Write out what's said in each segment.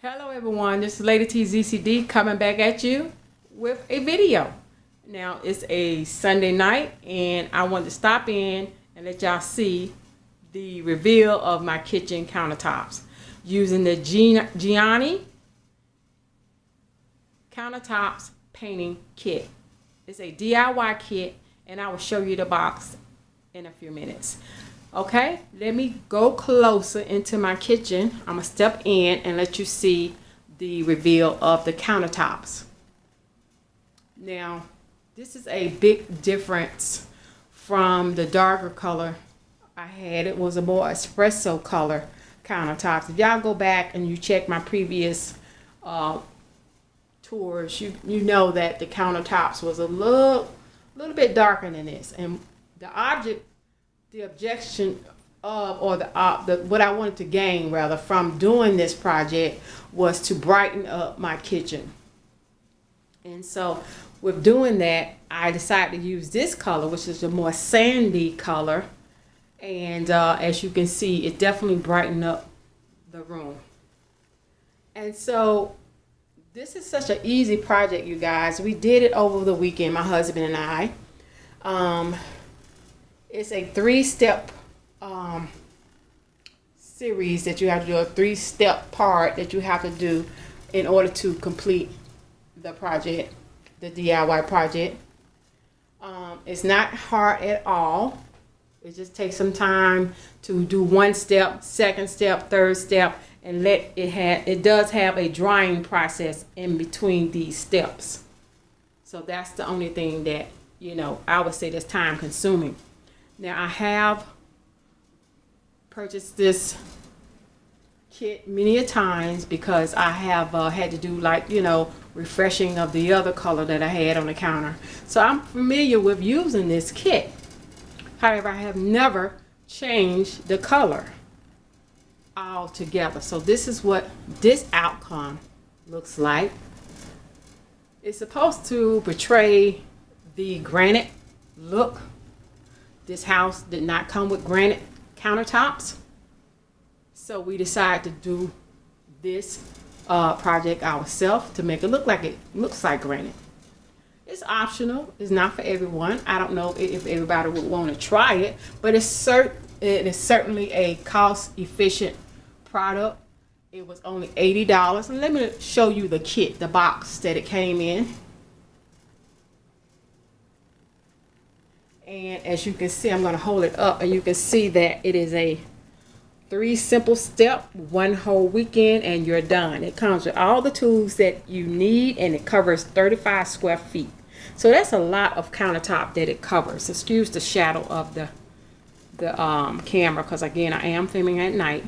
Hello everyone, this is Lady TZCD coming back at you with a video. Now it's a Sunday night and I wanted to stop in and let y'all see the reveal of my kitchen countertops using the Gianni countertops painting kit. It's a DIY kit and I will show you the box in a few minutes. Okay, let me go closer into my kitchen. I'm gonna step in and let you see the reveal of the countertops. Now, this is a big difference from the darker color I had. It was a more espresso color countertops. If y'all go back and you check my previous tours, you know that the countertops was a little bit darker than this, and the objection of, or what I wanted to gain rather from doing this project was to brighten up my kitchen. And so with doing that, I decided to use this color, which is a more sandy color. And as you can see, it definitely brightened up the room. And so this is such an easy project, you guys. We did it over the weekend, my husband and I. It's a 3-step series that you have to do, a 3-step part that you have to do in order to complete the project, the DIY project. It's not hard at all. It just takes some time to do one step, second step, third step, and it does have a drying process in between these steps. So that's the only thing that, I would say that's time consuming. Now I have purchased this kit many a times because I have had to do refreshing of the other color that I had on the counter. So I'm familiar with using this kit. However, I have never changed the color altogether. So this is what this outcome looks like. It's supposed to portray the granite look. This house did not come with granite countertops, so we decided to do this project ourselves to make it look like it looks like granite. It's optional. It's not for everyone. I don't know if everybody would want to try it, but it is certainly a cost-efficient product. It was only $80. And let me show you the kit, the box that it came in. And as you can see, I'm going to hold it up and you can see that it is a 3 simple step, 1 whole weekend, and you're done. It comes with all the tools that you need and it covers 35 square feet. So that's a lot of countertop that it covers. Excuse the shadow of the camera because again, I am filming at night.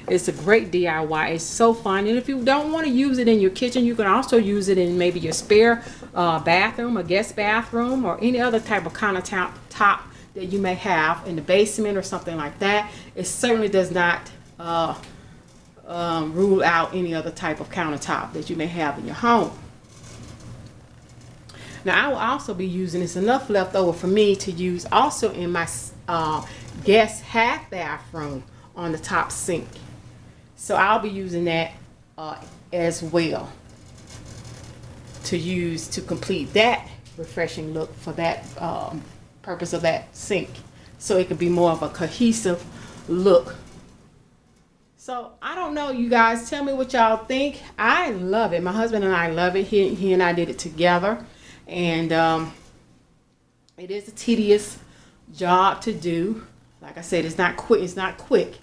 It's a great DIY. It's so fun. And if you don't want to use it in your kitchen, you can also use it in maybe your spare bathroom, a guest bathroom, or any other type of countertop that you may have in the basement or something like that. It certainly does not rule out any other type of countertop that you may have in your home. Now I will also be using this, enough left over for me to use also in my guest half bathroom on the top sink. So I'll be using that as well to use to complete that refreshing look for that purpose of that sink, so it could be more of a cohesive look. So I don't know, you guys, tell me what y'all think. I love it. My husband and I love it. He and I did it together, and it is a tedious job to do. Like I said, it's not quick.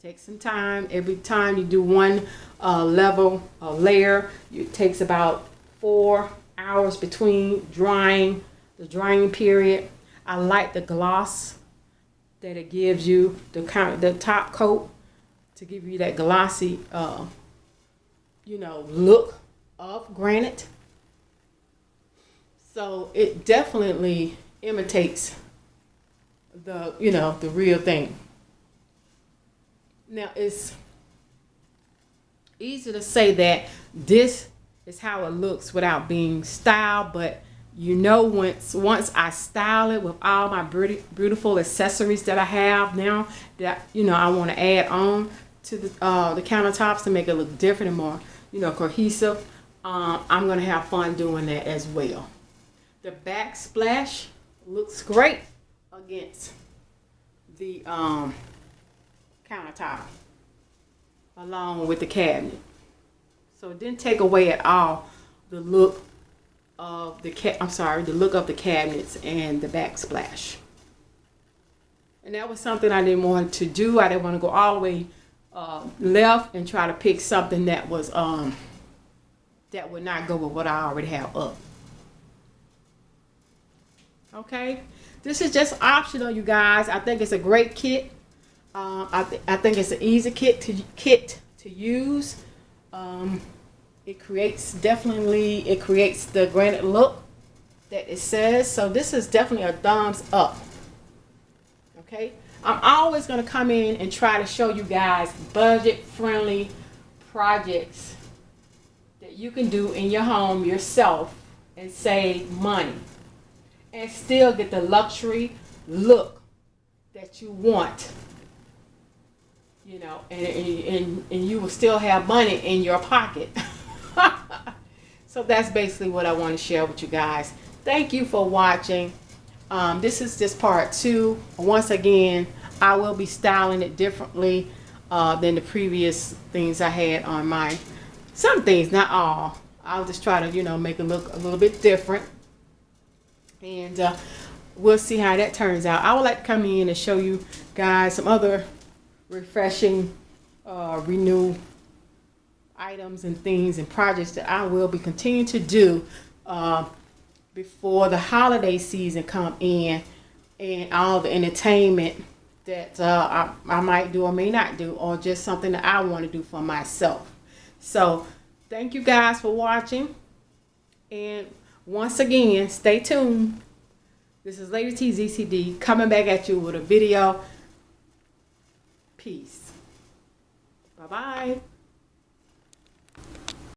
Takes some time. Every time you do one layer, it takes about 4 hours between drying, the drying period. I like the gloss that it gives you, the top coat, to give you that glossy, look of granite. So it definitely imitates the real thing. Now, it's easy to say that this is how it looks without being styled, but once I style it with all my beautiful accessories that I have now that I want to add on, to the countertops to make it look different and more, you know, cohesive. I'm gonna have fun doing that as well. The backsplash looks great against the countertop along with the cabinet. So it didn't take away at all the look of the look of the cabinets and the backsplash. And that was something I didn't want to do. I didn't want to go all the way left and try to pick something that was that would not go with what I already have up. Okay, this is just optional, you guys. I think it's a great kit. I think it's an easy kit to use. It creates the granite look that it says. So this is definitely a thumbs up. Okay, I'm always going to come in and try to show you guys budget-friendly projects that you can do in your home yourself and save money and still get the luxury look that you want, you know, and you will still have money in your pocket. So that's basically what I want to share with you guys. Thank you for watching. This is just part 2. Once again, I will be styling it differently than the previous things I had on my, some things, not all. I'll just try to, you know, make it look a little bit different. And we'll see how that turns out. I would like to come in and show you guys some other refreshing, renew items and things and projects that I will be continuing to do before the holiday season come in, and all the entertainment that I might do or may not do, or just something that I want to do for myself. So thank you guys for watching, and once again, stay tuned. This is Lady T ZCD coming back at you with a video. Peace. Bye-bye.